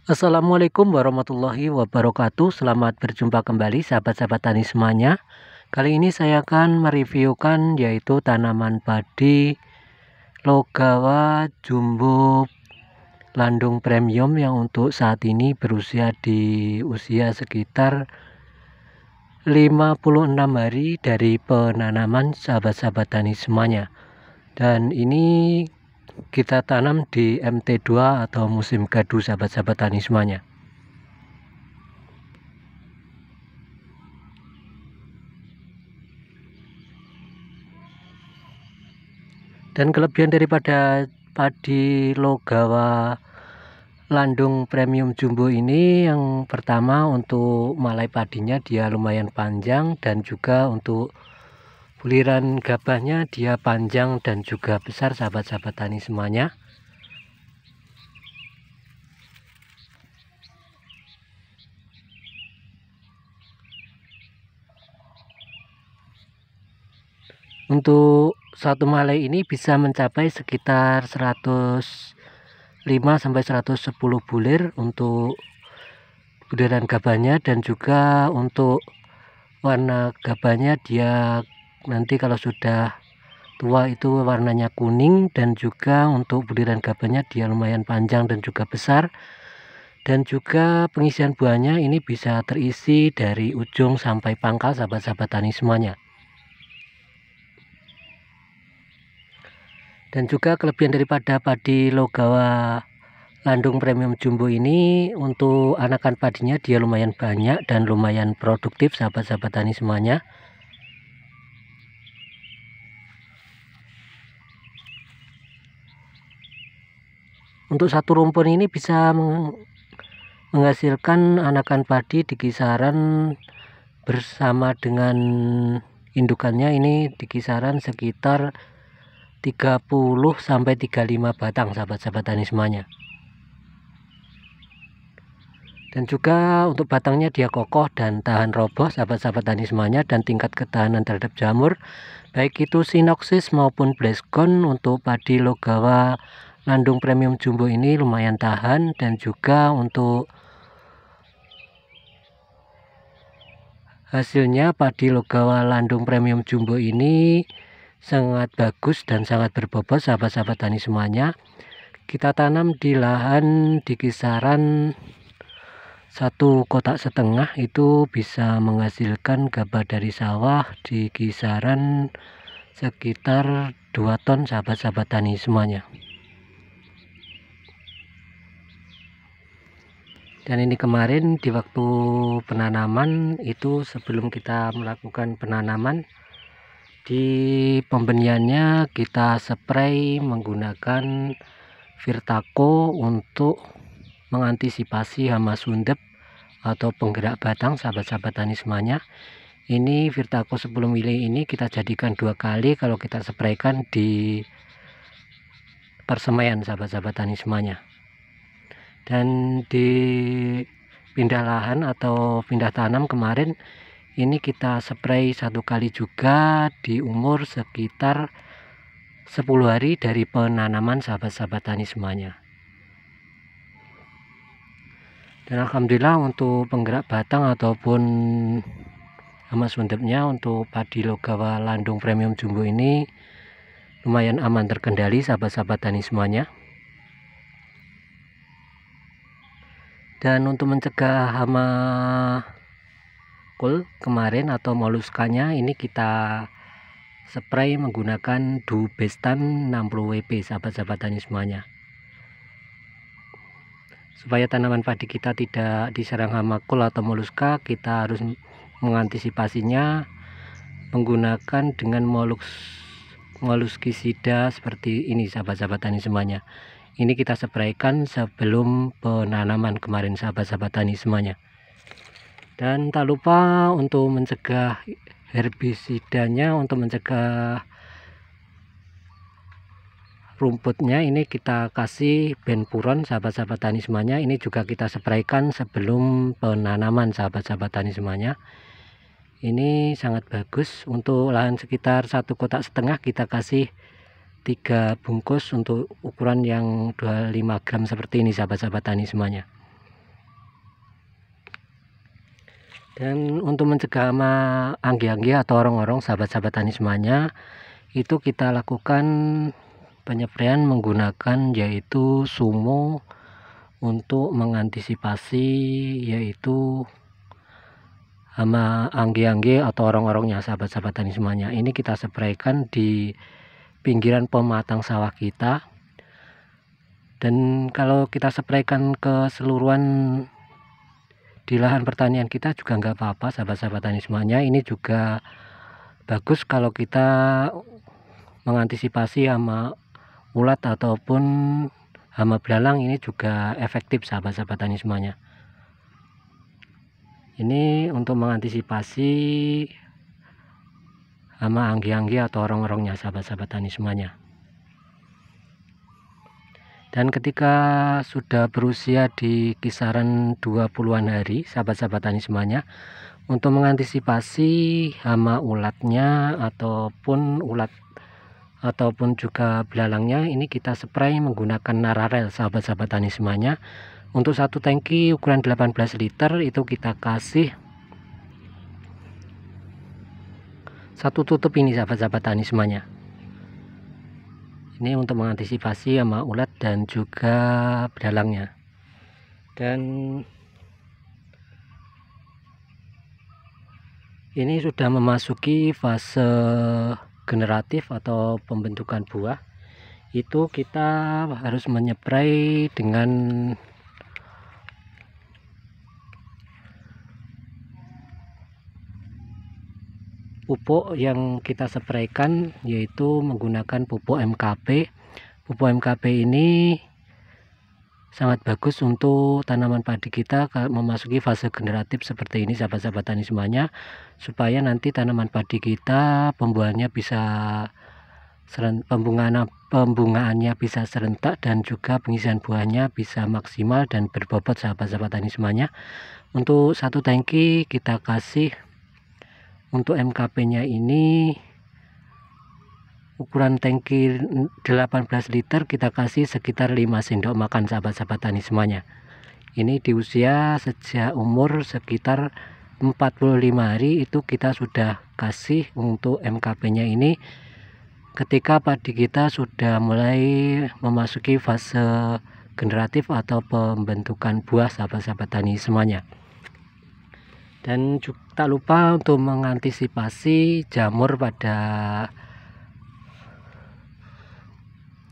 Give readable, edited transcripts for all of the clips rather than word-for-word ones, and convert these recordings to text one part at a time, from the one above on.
Assalamualaikum warahmatullahi wabarakatuh. Selamat berjumpa kembali sahabat-sahabat tani semuanya. Kali ini saya akan mereviewkan yaitu tanaman padi Logawa Jumbo Landung Premium yang untuk saat ini berusia di usia sekitar 56 hari dari penanaman sahabat-sahabat tani semuanya. Dan ini kita tanam di MT2 atau musim gadu sahabat-sahabat tani semuanya. Dan kelebihan daripada padi Logawa Landung Premium Jumbo ini yang pertama untuk malai padinya dia lumayan panjang, dan juga untuk buliran gabahnya dia panjang dan juga besar sahabat-sahabat tani semuanya. Untuk satu malai ini bisa mencapai sekitar 105 sampai 110 bulir untuk buliran gabahnya, dan juga untuk warna gabahnya dia nanti kalau sudah tua itu warnanya kuning, dan juga untuk buliran gabahnya dia lumayan panjang dan juga besar, dan juga pengisian buahnya ini bisa terisi dari ujung sampai pangkal sahabat-sahabat tani semuanya. Dan juga kelebihan daripada padi Logawa Landung Premium Jumbo ini untuk anakan padinya dia lumayan banyak dan lumayan produktif sahabat-sahabat tani semuanya. Untuk satu rumpun ini bisa menghasilkan anakan padi di kisaran bersama dengan indukannya ini di kisaran sekitar 30 sampai 35 batang sahabat-sahabat tani semuanya. Dan juga untuk batangnya dia kokoh dan tahan roboh sahabat-sahabat tani semuanya, dan tingkat ketahanan terhadap jamur baik itu sinoksis maupun bleskon untuk padi Logawa Landung Premium Jumbo ini lumayan tahan. Dan juga untuk hasilnya padi Logawa Landung Premium Jumbo ini sangat bagus dan sangat berbobot sahabat-sahabat tani semuanya. Kita tanam di lahan di kisaran 1,5 kotak itu bisa menghasilkan gabah dari sawah di kisaran sekitar 2 ton sahabat-sahabat tani semuanya. Dan ini kemarin di waktu penanaman itu, sebelum kita melakukan penanaman, di pembeniannya kita spray menggunakan Virtaco untuk mengantisipasi hama sundep atau penggerak batang sahabat-sahabat tani semuanya. Ini Virtaco 10 ml ini kita jadikan 2 kali kalau kita spraykan di persemaian sahabat-sahabat tani semuanya. Dan di pindah lahan atau pindah tanam kemarin ini kita spray 1 kali juga di umur sekitar 10 hari dari penanaman sahabat-sahabat tani semuanya. Dan alhamdulillah untuk penggerak batang ataupun hama sundepnya untuk padi Logawa Landung Premium Jumbo ini lumayan aman terkendali sahabat-sahabat tani semuanya. Dan untuk mencegah hama kemarin atau moluskanya ini kita spray menggunakan Dubestan 60 WP sahabat-sahabat tani semuanya, supaya tanaman padi kita tidak diserang hama kul atau moluska. Kita harus mengantisipasinya menggunakan dengan moluskisida seperti ini sahabat-sahabat tani semuanya. Ini kita spraykan sebelum penanaman kemarin sahabat-sahabat tani semuanya. Dan tak lupa untuk mencegah herbisidanya, untuk mencegah rumputnya ini kita kasih benpuron sahabat-sahabat tani semuanya. Ini juga kita spraykan sebelum penanaman sahabat-sahabat tani semuanya. Ini sangat bagus untuk lahan sekitar 1,5 kotak kita kasih 3 bungkus untuk ukuran yang 25 gram seperti ini sahabat-sahabat tani semuanya. Dan untuk mencegah hama anggi-anggi atau orong-orong, sahabat-sahabat tani semuanya, itu kita lakukan penyepraian menggunakan yaitu Sumo untuk mengantisipasi yaitu hama anggi-anggi atau orong-orongnya, sahabat-sahabat tani semuanya. Ini kita spraykan di pinggiran pematang sawah kita, dan kalau kita spraykan keseluruhan di lahan pertanian kita juga nggak apa-apa, sahabat-sahabat tani semuanya. Ini juga bagus kalau kita mengantisipasi hama ulat ataupun hama belalang, ini juga efektif, sahabat-sahabat tani semuanya. Ini untuk mengantisipasi hama anggi-anggi atau orong-orongnya, sahabat-sahabat tani semuanya. Dan ketika sudah berusia di kisaran 20-an hari, sahabat-sahabat tani semuanya, untuk mengantisipasi hama ulatnya ataupun juga belalangnya, ini kita spray menggunakan Nararel, sahabat-sahabat tani semuanya. Untuk satu tangki ukuran 18 liter itu kita kasih satu tutup ini, sahabat-sahabat tani semuanya. Ini untuk mengantisipasi hama ulat dan juga belalangnya. Dan ini sudah memasuki fase generatif atau pembentukan buah. Itu kita harus menyeprai dengan pupuk yang kita spraykan yaitu menggunakan pupuk MKP. Pupuk MKP ini sangat bagus untuk tanaman padi kita memasuki fase generatif seperti ini, sahabat-sahabat tani semuanya, supaya nanti tanaman padi kita pembuahannya bisa pembungaannya bisa serentak dan juga pengisian buahnya bisa maksimal dan berbobot, sahabat-sahabat tani semuanya. Untuk satu tangki kita kasih untuk MKP-nya ini ukuran tangki 18 liter, kita kasih sekitar 5 sendok makan, sahabat-sahabat tani semuanya. Ini di usia sejak umur sekitar 45 hari itu kita sudah kasih untuk MKP-nya ini ketika padi kita sudah mulai memasuki fase generatif atau pembentukan buah, sahabat-sahabat tani semuanya. Dan juga tak lupa untuk mengantisipasi jamur pada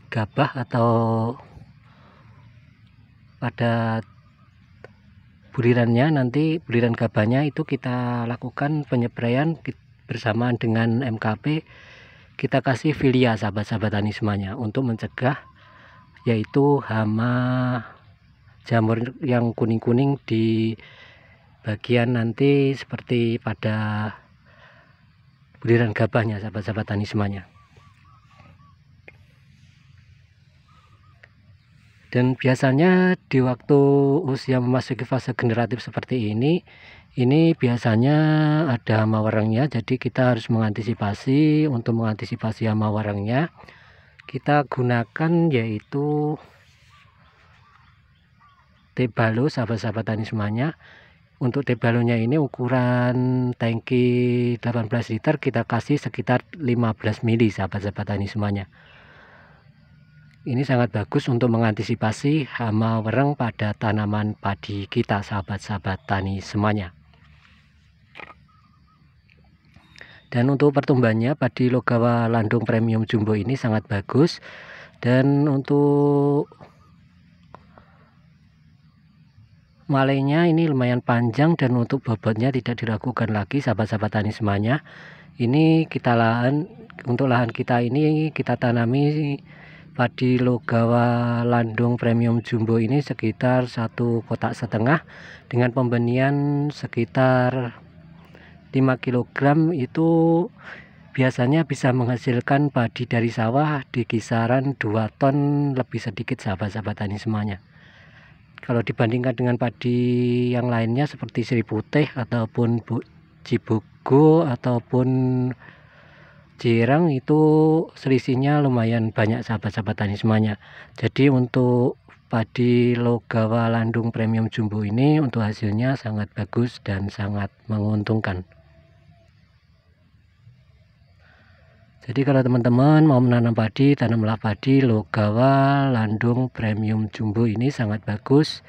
gabah atau pada bulirannya, nanti buliran gabahnya itu kita lakukan penyepraian bersamaan dengan MKP. Kita kasih Filia, sahabat-sahabat tani semuanya, untuk mencegah yaitu hama jamur yang kuning-kuning di bagian nanti seperti pada buliran gabahnya, sahabat-sahabat tani semuanya. Dan biasanya di waktu usia memasuki fase generatif seperti ini biasanya ada hama warangnya, jadi kita harus mengantisipasi. Untuk mengantisipasi hama warangnya kita gunakan yaitu Tebalo, sahabat-sahabat tani semuanya. Untuk Tebalonya ini ukuran tangki 18 liter kita kasih sekitar 15 mili, sahabat-sahabat tani semuanya. Ini sangat bagus untuk mengantisipasi hama warang pada tanaman padi kita, sahabat-sahabat tani semuanya. Dan untuk pertumbuhannya padi Logawa Landung Premium Jumbo ini sangat bagus, dan untuk malainya ini lumayan panjang, dan untuk bobotnya tidak diragukan lagi, sahabat-sahabat tani semuanya. Ini untuk lahan kita ini kita tanami padi Logawa Landung Premium Jumbo ini sekitar 1,5 kotak dengan pembenihan sekitar 5 kg. Itu biasanya bisa menghasilkan padi dari sawah di kisaran 2 ton lebih sedikit, sahabat-sahabat tani semuanya. Kalau dibandingkan dengan padi yang lainnya seperti Sri Putih ataupun Cibogo ataupun Jirang, itu selisihnya lumayan banyak, sahabat-sahabat tani semuanya. Jadi untuk padi Logawa Landung Premium Jumbo ini untuk hasilnya sangat bagus dan sangat menguntungkan. Jadi kalau teman-teman mau menanam padi, tanamlah padi Logawa Landung Premium Jumbo, ini sangat bagus.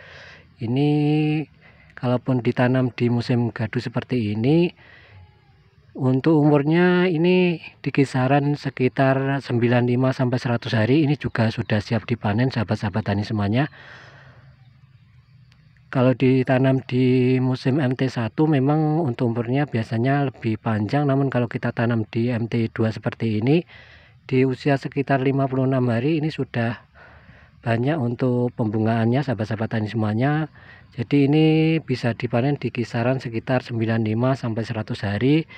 Ini kalaupun ditanam di musim gaduh seperti ini, untuk umurnya ini di kisaran sekitar 95 sampai 100 hari, ini juga sudah siap dipanen sahabat-sahabat tani semuanya. Kalau ditanam di musim MT1 memang untuk umurnya biasanya lebih panjang, namun kalau kita tanam di MT2 seperti ini, di usia sekitar 56 hari ini sudah banyak untuk pembungaannya sahabat-sahabat tani semuanya. Jadi ini bisa dipanen di kisaran sekitar 95 sampai 100 hari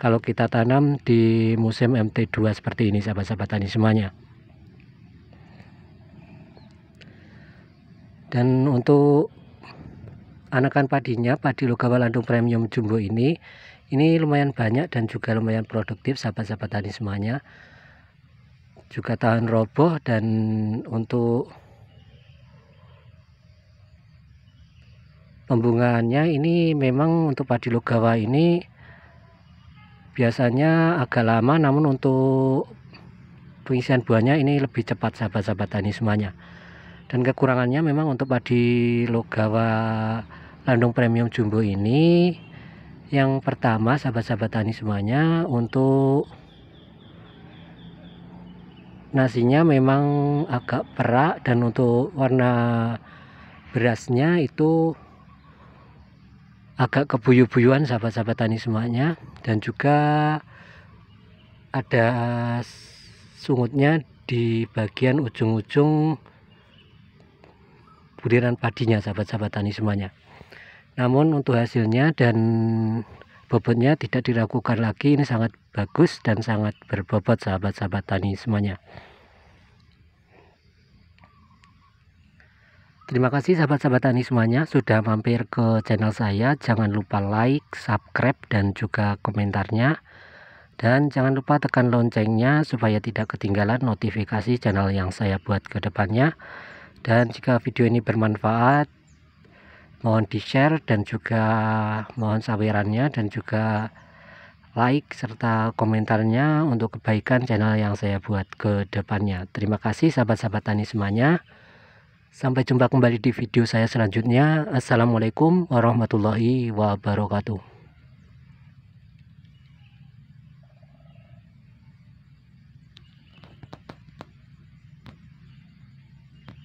kalau kita tanam di musim MT2 seperti ini sahabat-sahabat tani semuanya. Dan untuk anakan padinya, padi Logawa Landung Premium Jumbo ini lumayan banyak dan juga lumayan produktif sahabat-sahabat tani semuanya. Juga tahan roboh, dan untuk pembungaannya ini memang untuk padi Logawa ini biasanya agak lama, namun untuk pengisian buahnya ini lebih cepat sahabat-sahabat tani semuanya. Dan kekurangannya memang untuk padi Logawa Landung Premium Jumbo ini, yang pertama sahabat-sahabat tani semuanya, untuk nasinya memang agak perak, dan untuk warna berasnya itu agak kebuyu-buyuan sahabat-sahabat tani semuanya, dan juga ada sungutnya di bagian ujung-ujung budiran padinya sahabat-sahabat tani semuanya. Namun untuk hasilnya dan bobotnya tidak diragukan lagi, ini sangat bagus dan sangat berbobot sahabat-sahabat tani semuanya. Terima kasih sahabat-sahabat tani semuanya sudah mampir ke channel saya. Jangan lupa like, subscribe, dan juga komentarnya. Dan jangan lupa tekan loncengnya supaya tidak ketinggalan notifikasi channel yang saya buat ke depannya. Dan jika video ini bermanfaat, mohon di-share dan juga mohon sawerannya dan juga like serta komentarnya untuk kebaikan channel yang saya buat ke depannya. Terima kasih sahabat-sahabat tani semuanya. Sampai jumpa kembali di video saya selanjutnya. Assalamualaikum warahmatullahi wabarakatuh.